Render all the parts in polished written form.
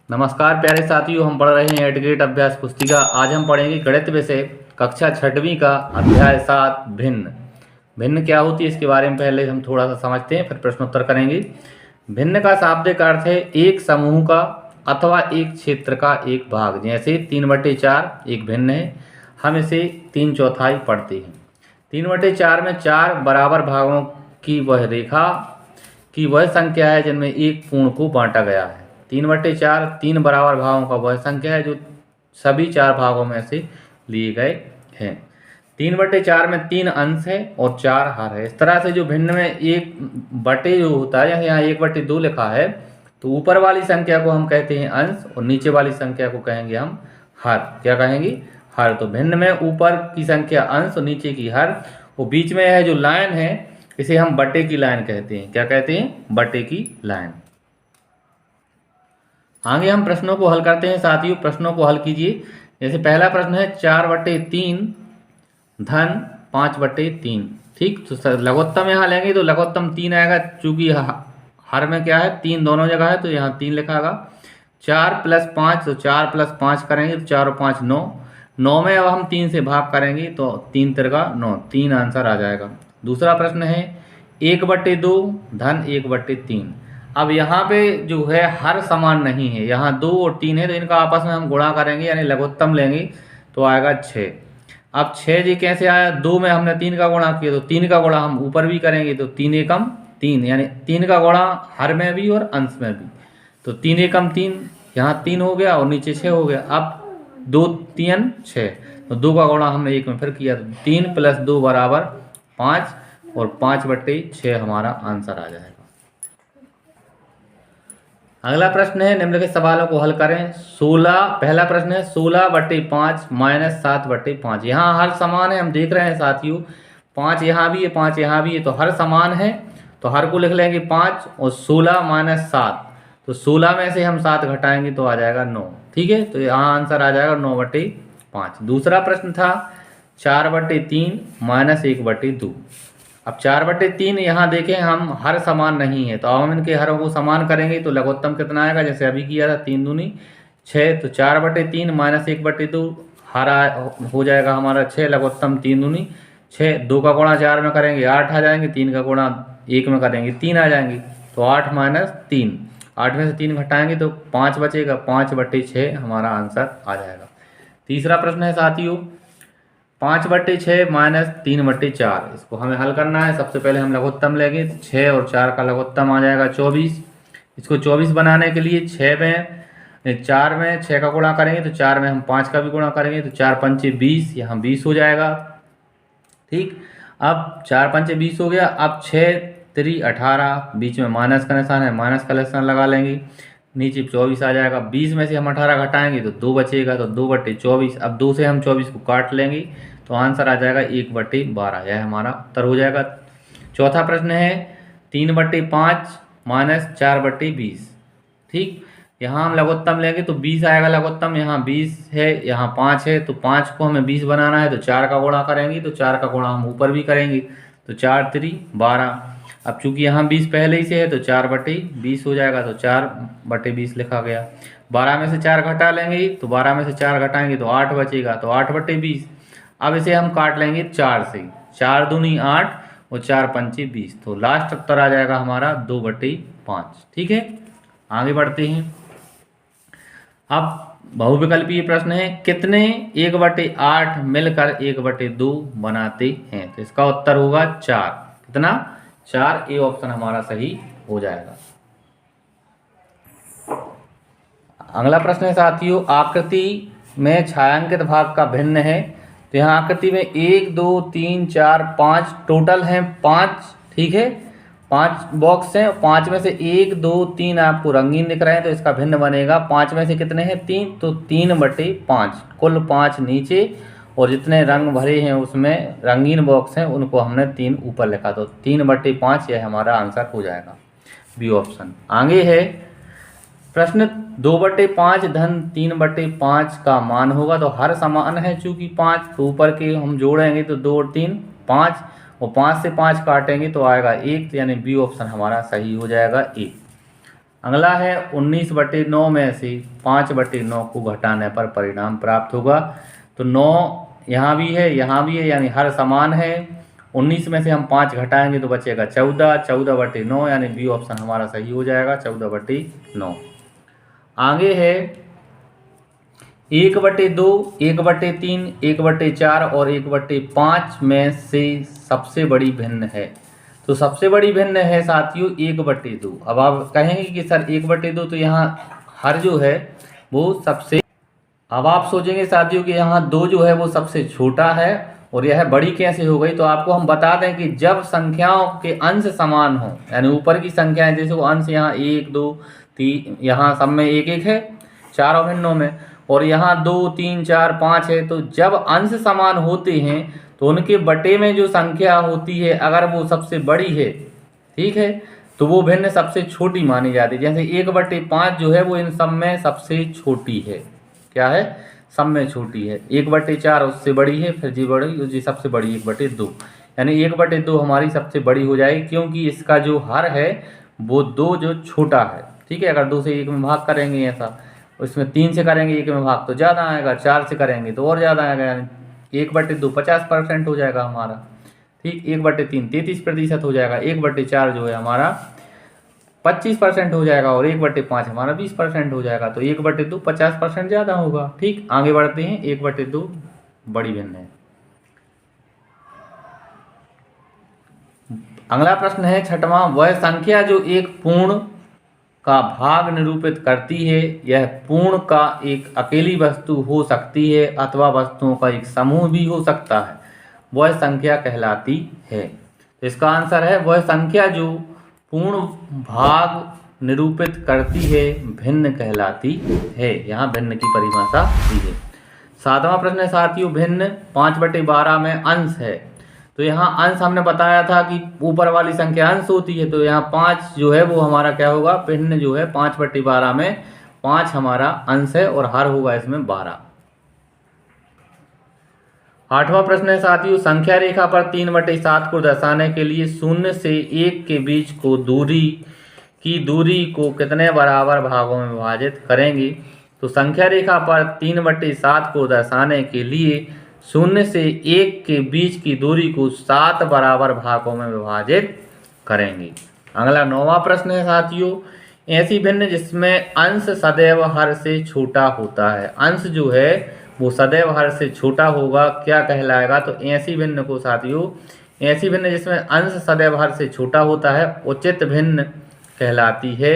नमस्कार प्यारे साथियों, हम पढ़ रहे हैं एडग्रेड अभ्यास पुस्तिका। आज हम पढ़ेंगे गणित विषय कक्षा 6वीं का अध्याय 7 भिन्न। भिन्न क्या होती है इसके बारे में पहले हम थोड़ा सा समझते हैं, फिर प्रश्नोत्तर करेंगे। भिन्न का शाब्दिक अर्थ है एक समूह का अथवा एक क्षेत्र का एक भाग। जैसे 3/4 एक भिन्न है, हम इसे 3/4 पढ़ते हैं। 3/4 में 4 बराबर भागों की वह रेखा की वह संख्या है जिनमें एक पूर्ण को बांटा गया है। 3/4 3 बराबर भागों का वह संख्या है जो सभी 4 भागों में से लिए गए हैं। 3/4 में 3 अंश है और 4 हर है। इस तरह से जो भिन्न में एक बटे जो होता है, यहाँ 1/2 लिखा है, तो ऊपर वाली संख्या को हम कहते हैं अंश और नीचे वाली संख्या को कहेंगे हम हर। क्या कहेंगे? हर। तो भिन्न में ऊपर की संख्या अंश और नीचे की हर, और बीच में है जो लाइन है इसे हम बटे की लाइन कहते हैं। क्या कहते हैं? बटे की लाइन। आगे हम प्रश्नों को हल करते हैं साथियों। प्रश्नों को हल कीजिए। जैसे पहला प्रश्न है 4/3 धन 5/3। ठीक, तो लघुत्तम यहाँ लेंगे तो लघुत्तम 3 आएगा, चूंकि हर में क्या है 3 दोनों जगह है तो यहाँ 3 लिखागा। 4 + 5, तो 4 + 5 करेंगे तो 4 और 5 9। 9 में अब हम 3 से भाग करेंगे तो 3 तिरका 9, 3 आंसर आ जाएगा। दूसरा प्रश्न है 1/2 धन 1/3। अब यहाँ पे जो है हर समान नहीं है, यहाँ 2 और 3 है, तो इनका आपस में हम गुणा करेंगे यानी लघुत्तम लेंगे तो आएगा 6। अब 6 जी कैसे आया? 2 में हमने 3 का गुणा किया तो 3 का गुणा हम ऊपर भी करेंगे तो 3 एकम 3, यानी 3 का गुणा हर में भी और अंश में भी, तो 3 एकम 3, यहाँ 3 हो गया और नीचे 6 हो गया। अब 2 3 6, तो 2 का गुणा हमने 1 में फिर किया तो 3 + 2 = 5 और 5/6 हमारा आंसर आ जाएगा। अगला प्रश्न है निम्नलिखित सवालों को हल करें। 16 पहला प्रश्न है 16/5 - 7/5। यहाँ हर समान है, हम देख रहे हैं साथियों, 5 यहाँ भी है 5 यहाँ भी है, तो हर समान है, तो हर को लिख लेंगे 5 और 16 - 7, तो 16 में से हम 7 घटाएंगे तो आ जाएगा 9। ठीक है, तो यहाँ आंसर आ जाएगा 9/5। दूसरा प्रश्न था 4/3 - 1/2। अब 4/3 यहाँ देखें हम हर समान नहीं है, तो अब हम इनके हरों को समान करेंगे तो लघुत्तम कितना आएगा? जैसे अभी किया था 3 दूनी 6, तो 4/3 - 1/2 हर हो जाएगा हमारा 6, लघुत्तम 3 दूनी 6। 2 का गुणा 4 में करेंगे 8 आ जाएंगे, 3 का गुणा 1 में करेंगे 3 आ जाएंगे, तो 8 - 3, 8 में से 3 घटाएंगे तो 5 बचेगा, 5/6 हमारा आंसर आ जाएगा। तीसरा प्रश्न है साथियों 5/6 - 3/4। इसको हमें हल करना है। सबसे पहले हम लघुत्तम लेंगे, 6 और 4 का लघुत्तम आ जाएगा 24। इसको 24 बनाने के लिए 4 में 6 का गुणा करेंगे तो 4 में हम 5 का भी गुणा करेंगे तो 4 पंचे 20, यहाँ 20 हो जाएगा। ठीक, अब 4 पंचे 20 हो गया। अब 6 3 18, बीच में माइनस का निशान है, माइनस का निशान लगा लेंगे, नीचे 24 आ जाएगा। 20 में से हम 18 घटाएंगे तो 2 बचेगा, तो 2/24। अब 2 से हम 24 को काट लेंगे तो आंसर आ जाएगा 1/12, यह हमारा उत्तर हो जाएगा। चौथा प्रश्न है 3/5 - 4/20। ठीक, यहाँ हम लघुत्तम लेंगे तो 20 आएगा लघुत्तम, यहाँ 20 है, यहाँ 5 है, तो 5 को हमें 20 बनाना है तो 4 का गुणा करेंगे, तो 4 का गुणा हम ऊपर भी करेंगे तो 4 3 12। अब चूंकि यहाँ 20 पहले ही से है तो 4/20 हो जाएगा, तो 4/20 लिखा गया। 12 में से 4 घटा लेंगे तो 12 में से 4 घटाएंगे तो 8 बचेगा, तो 8/20। अब इसे हम काट लेंगे 4 से, 4 दूनी 8 और 4 पंचे 20, तो लास्ट उत्तर आ जाएगा हमारा 2/5। ठीक है, आगे बढ़ते हैं। अब बहुविकल्पीय प्रश्न है कितने 1/8 मिलकर 1/2 बनाते हैं? तो इसका उत्तर होगा 4। कितना? 4। ए ऑप्शन हमारा सही हो जाएगा। अगला प्रश्न है साथियों आकृति में छायांकित भाग का भिन्न है। तो यहाँ आकृति में 1 2 3 4 5 टोटल हैं 5। ठीक है, 5 बॉक्स हैं, 5 में से 1 2 3 आपको रंगीन दिख रहे हैं तो इसका भिन्न बनेगा। 5 में से कितने हैं? 3, तो 3/5, कुल 5 नीचे और जितने रंग भरे हैं उसमें रंगीन बॉक्स हैं उनको हमने 3 ऊपर लिखा, तो 3/5 यह हमारा आंसर हो जाएगा, बी ऑप्शन। आगे है प्रश्न 2/5 धन 3/5 का मान होगा, तो हर समान है चूंकि 5, तो ऊपर के हम जोड़ेंगे तो 2 और 3 5, और 5 से 5 काटेंगे तो आएगा 1, यानी बी ऑप्शन हमारा सही हो जाएगा 1। अगला है 19/9 में से 5/9 को घटाने पर परिणाम प्राप्त होगा। तो 9 यहाँ भी है, यहाँ भी है, यानी हर समान है। 19 में से हम 5 घटाएंगे तो बचेगा 14, 14/9 यानी बी ऑप्शन हमारा सही हो जाएगा, 14/9। आगे है 1/2, 1/3, 1/4 और 1/5 में से सबसे बड़ी भिन्न है। तो सबसे बड़ी भिन्न है साथियों 1/2। अब आप कहेंगे कि सर 1/2 तो यहाँ हर जो है वो सबसे, अब आप सोचेंगे साथियों कि यहाँ 2 जो है वो सबसे छोटा है और यह बड़ी कैसे हो गई। तो आपको हम बता दें कि जब संख्याओं के अंश समान हो, यानी ऊपर की संख्याएं जैसे वो अंश यहाँ 1, 2, 3, यहाँ सब में 1 है चारों भिन्नों में, और यहाँ 2, 3, 4, 5 है। तो जब अंश समान होते हैं तो उनके बटे में जो संख्या होती है अगर वो सबसे बड़ी है, ठीक है, तो वो भिन्न सबसे छोटी मानी जाती है। जैसे 1/5 जो है वो इन सब में सबसे छोटी है। क्या है? सब में छोटी है। 1/4 उससे बड़ी है, फिर जी बड़ी जी सबसे बड़ी 1/2, यानी 1/2 हमारी सबसे बड़ी हो जाएगी, क्योंकि इसका जो हर है वो 2 जो छोटा है। ठीक है, अगर 2 से 1 में भाग करेंगे ऐसा, उसमें 3 से करेंगे 1 में भाग तो ज़्यादा आएगा, 4 से करेंगे तो और ज़्यादा आएगा, यानी 1/2 50% हो जाएगा हमारा। ठीक, 1/3 33% हो जाएगा, 1/4 जो है हमारा 25% हो जाएगा और 1/5 हमारा 20% हो जाएगा। तो 1/2 50% ज़्यादा होगा। ठीक, आगे बढ़ते हैं। 1/2 बड़ी भिन्न है। अगला प्रश्न है 6वां, वह संख्या जो एक पूर्ण का भाग निरूपित करती है, यह पूर्ण का एक अकेली वस्तु हो सकती है अथवा वस्तुओं का एक समूह भी हो सकता है, वह संख्या कहलाती है। तो इसका आंसर है वह संख्या जो पूर्ण भाग निरूपित करती है भिन्न कहलाती है। यहाँ भिन्न की परिभाषा दी है। 7वां प्रश्न है साथियों, भिन्न 5/12 में अंश है। तो यहाँ अंश हमने बताया था कि ऊपर वाली संख्या अंश होती है, तो यहाँ 5 जो है वो हमारा क्या होगा, भिन्न जो है 5/12 में 5 हमारा अंश है और हर होगा इसमें 12। 8वां प्रश्न है साथियों, संख्या रेखा पर 3/7 को दर्शाने के लिए 0 से 1 के बीच को दूरी को कितने बराबर भागों में विभाजित करेंगे। तो संख्या रेखा पर 3/7 को दर्शाने के लिए 0 से 1 के बीच की दूरी को 7 बराबर भागों में विभाजित करेंगे। अगला 9वां प्रश्न है साथियों, ऐसी भिन्न जिसमें अंश सदैव हर से छोटा होता है। अंश जो है वो सदैव हर से छोटा होगा, क्या कहलाएगा। तो ऐसी भिन्न को साथियों, ऐसी भिन्न जिसमें अंश सदैव हर से छोटा होता है उचित भिन्न कहलाती है,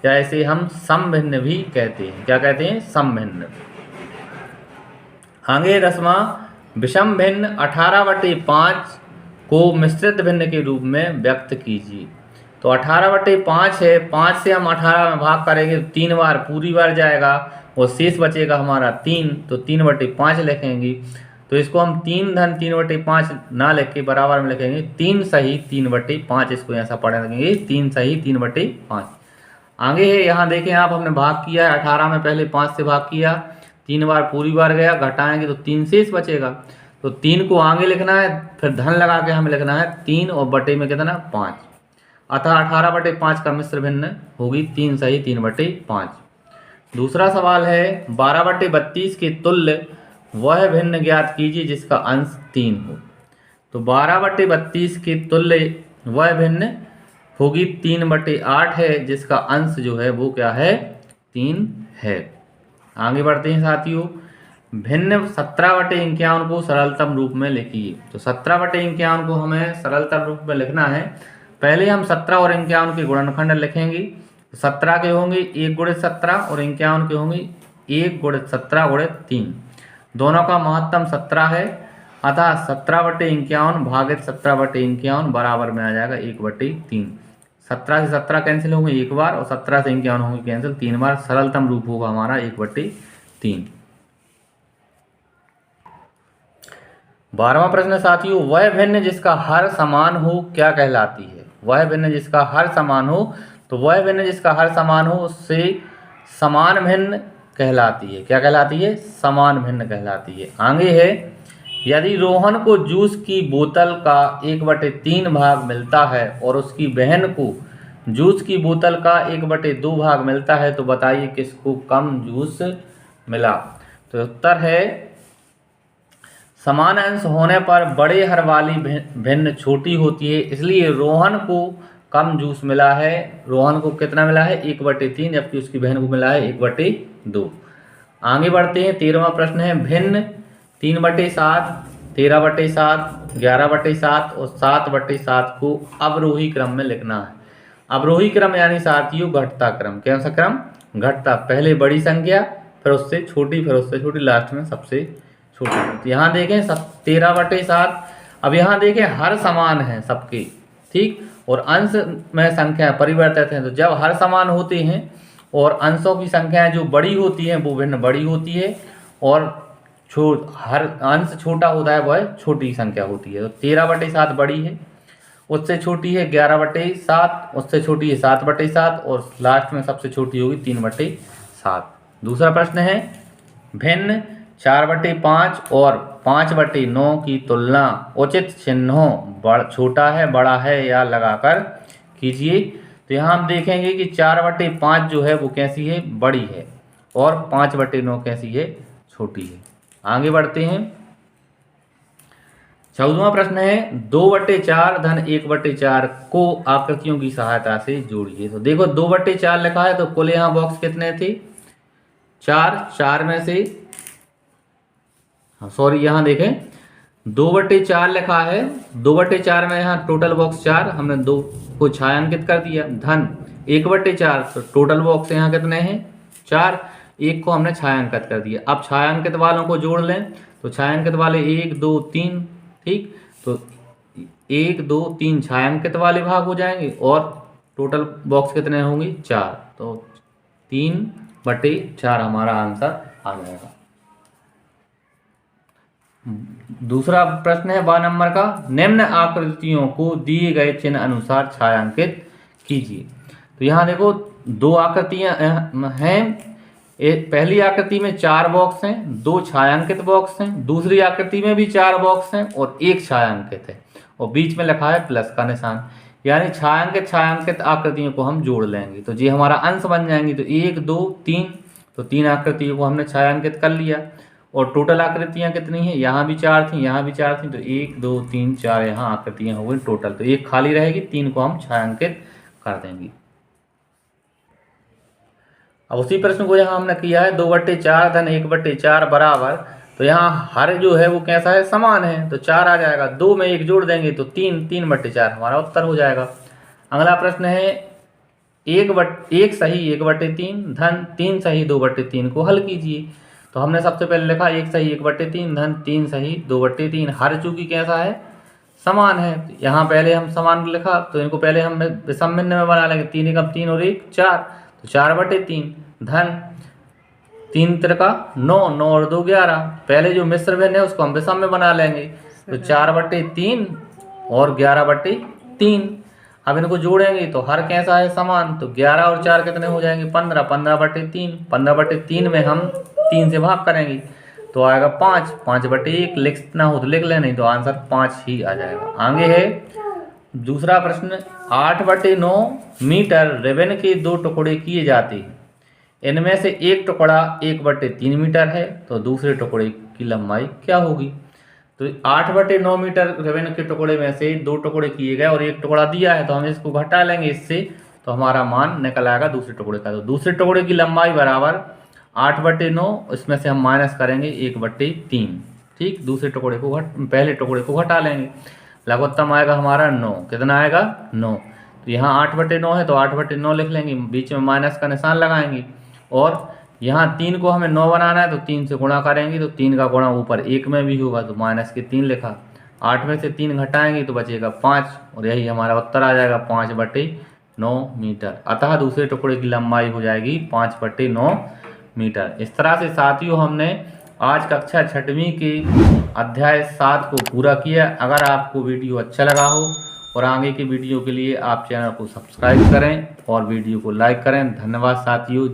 या इसे हम सम भिन्न भी कहते हैं। क्या कहते हैं? सम भिन्न। आगे 10वां, विषम भिन्न 18/5 को मिश्रित भिन्न के रूप में व्यक्त कीजिए। तो 18/5 है, 5 से हम 18 में भाग करेंगे तो 3 बार पूरी बार जाएगा और शेष बचेगा हमारा 3, तो 3/5 लिखेंगे। तो इसको हम 3 धन 3/5 ना लिख के बराबर में लिखेंगे 3 सही 3/5। इसको ऐसा पढ़ लेंगे 3 सही 3/5। आगे है, यहाँ देखें आप, हमने भाग किया है 18 में, पहले 5 से भाग किया, 3 बार पूरी बार गया, घटाएंगे तो 3 शेष बचेगा। तो 3 को आगे लिखना है, फिर धन लगा के हमें लिखना है 3 और बटे में कितना 5, अतः 18/5 का मिश्र भिन्न होगी 3 सही 3/5। दूसरा सवाल है 12/32 के तुल्य वह भिन्न ज्ञात कीजिए जिसका अंश 3 हो। तो 12/32 के तुल्य वह भिन्न होगी 3/8 है, जिसका अंश जो है वो क्या है 3 है। आगे बढ़ते हैं साथियों, भिन्न 17/51 को सरलतम रूप में लिखिए। तो 17/51 को हमें सरलतम रूप में लिखना है। पहले हम 17 और 51 के गुणनखंड लिखेंगे। 17 के होंगे 1 × 17 और 51 के होंगे 1 × 17 × 3। दोनों का महत्तम 17 है, अतः 17/51 भागित 17/51 बराबर में आ जाएगा 1/3। 17 से 17 कैंसिल होंगे एक बार और 17 से 51 होंगे कैंसिल 3 बार। सरलतम रूप होगा हमारा 1/3। 12वां प्रश्न साथियों, वह भिन्न जिसका हर समान हो क्या कहलाती है। वह भिन्न जिसका हर समान हो, तो वह भिन्न जिसका हर समान हो उससे समान भिन्न कहलाती है। क्या कहलाती है? समान भिन्न कहलाती है। आगे है, यदि रोहन को जूस की बोतल का 1/3 भाग मिलता है और उसकी बहन को जूस की बोतल का 1/2 भाग मिलता है तो बताइए किसको कम जूस मिला। तो उत्तर है समान अंश होने पर बड़े हर वाली भिन्न छोटी होती है, इसलिए रोहन को कम जूस मिला है। रोहन को कितना मिला है 1/3, जबकि उसकी बहन को मिला है 1/2। आगे बढ़ते हैं। 13वां प्रश्न है भिन्न 3/7, 13/7, 11/7 और 7/7 को अवरोही क्रम में लिखना है। अवरोही क्रम यानी साथियों घटता क्रम। कैसा क्रम? घटता। पहले बड़ी संख्या, फिर उससे छोटी, फिर उससे छोटी, लास्ट में सबसे छोटी। यहाँ देखें 13/7। अब यहाँ देखें हर समान है सबके, ठीक, और अंश में संख्या परिवर्तित है। तो जब हर समान होते हैं और अंशों की संख्याएं जो बड़ी होती हैं वो भिन्न बड़ी होती है, और हर अंश छोटा होता है वह छोटी संख्या होती है। तो 13/7 बड़ी है, उससे छोटी है 11/7, उससे छोटी है 7/7 और लास्ट में सबसे छोटी होगी 3/7। दूसरा प्रश्न है भिन्न 4/5 और 5/9 की तुलना उचित चिन्हों छोटा है, बड़ा है या लगाकर कीजिए। तो यहाँ हम देखेंगे कि 4/5 जो है वो कैसी है? बड़ी है, और 5/9 कैसी है? छोटी है। आगे बढ़ते हैं। 14वां प्रश्न है 2/4 धन 1/4 को आकृतियों की सहायता से जोड़िए। तो देखो 2/4 लिखा है, तो कुल यहाँ बॉक्स कितने थे? 4 में से, सॉरी यहाँ देखें 2/4 लिखा है, 2/4 में यहाँ टोटल बॉक्स 4, हमने 2 को छायांकित कर दिया, धन 1/4, तो टोटल बॉक्स यहाँ कितने हैं? 4, 1 को हमने छायांकित कर दिया। अब छायांकित वालों को जोड़ लें, तो छायांकित वाले 1 2 3, ठीक, तो 1 2 3 छायांकित वाले भाग हो जाएंगे, और टोटल बॉक्स कितने होंगे? 4, तो 3/4 हमारा आंसर आ जाएगा। दूसरा प्रश्न है 12 नंबर का, निम्न आकृतियों को दिए गए चिन्ह अनुसार छायांकित कीजिए। तो यहाँ देखो 2 आकृतियां हैं। पहली आकृति में 4 बॉक्स हैं, 2 छायांकित बॉक्स हैं, दूसरी आकृति में भी 4 बॉक्स हैं और 1 छायांकित है, और बीच में लिखा है प्लस का निशान, यानी छायांकित आकृतियों को हम जोड़ लेंगे तो ये हमारा अंश बन जाएंगी। तो 1 2 3, तो 3 आकृतियों को हमने छायांकित कर लिया, और टोटल आकृतियां कितनी हैं? यहाँ भी 4 थी, यहाँ भी 4 थी, तो 1 2 3 4 यहाँ आकृतियां हो गई टोटल। तो 1 खाली रहेगी, 3 को हम छायांकित कर देंगे। अब उसी प्रश्न को यहाँ हमने किया है 2/4 धन 1/4 बराबर, तो यहाँ हर जो है वो कैसा है? समान है, तो 4 आ जाएगा, 2 में 1 जोड़ देंगे तो 3, 3/4 हमारा उत्तर हो जाएगा। अगला प्रश्न है 1 सही 1/3 धन 3 सही 2/3 को हल कीजिए। तो हमने सबसे पहले लिखा 1 सही 1/3 धन 3 सही 2/3। हर चूंकि कैसा है? समान है, यहाँ पहले हम समान लिखा, तो इनको पहले हम विषम भिन्न में बना लेंगे। 3 एकम 3 और 1 4, तो 4/3 धन 3 त्रिका 9, 9 और 2 11। पहले जो मिश्र भिन्न है उसको हम विषम में बना लेंगे, तो 4/3 और 11/3। अब इनको जोड़ेंगे तो हर कैसा है? समान, तो 11 और 4 कितने हो जाएंगे? 15, 15/3। 15/3 में हम 3 से भाग करेंगे तो आएगा 5, 5/1। लिखना हो तो लिख लें, नहीं तो आंसर 5 ही आ जाएगा। आगे है दूसरा प्रश्न 8/9 मीटर रिबन के 2 टुकड़े किए जाते हैं, इनमें से एक टुकड़ा 1/3 मीटर है, तो दूसरे टुकड़े की लंबाई क्या होगी? तो 8/9 मीटर रिबन के टुकड़े में से 2 टुकड़े किए गए और 1 टुकड़ा दिया है, तो हम इसको घटा लेंगे इससे, तो हमारा मान निकल आएगा दूसरे टुकड़े का। तो दूसरे टुकड़े की लंबाई बराबर 8/9, इसमें से हम माइनस करेंगे 1/3, ठीक। दूसरे टुकड़े को पहले टुकड़े को घटा लेंगे, लघुत्तम आएगा हमारा 9। कितना आएगा? 9। तो यहाँ 8/9 है तो 8/9 लिख लेंगे, बीच में माइनस का निशान लगाएंगे, और यहाँ 3 को हमें 9 बनाना है तो 3 से गुणा करेंगे, तो 3 का गुणा ऊपर 1 में भी होगा, तो माइनस के 3 लिखा। 8 में से 3 घटाएंगे तो बचेगा 5, और यही हमारा उत्तर आ जाएगा 5/9 मीटर। अतः दूसरे टुकड़े की लंबाई हो जाएगी 5/9 मीटर। इस तरह से साथियों हमने आज कक्षा 6वीं के अध्याय 7 को पूरा किया। अगर आपको वीडियो अच्छा लगा हो और आगे की वीडियो के लिए आप चैनल को सब्सक्राइब करें और वीडियो को लाइक करें। धन्यवाद साथियों।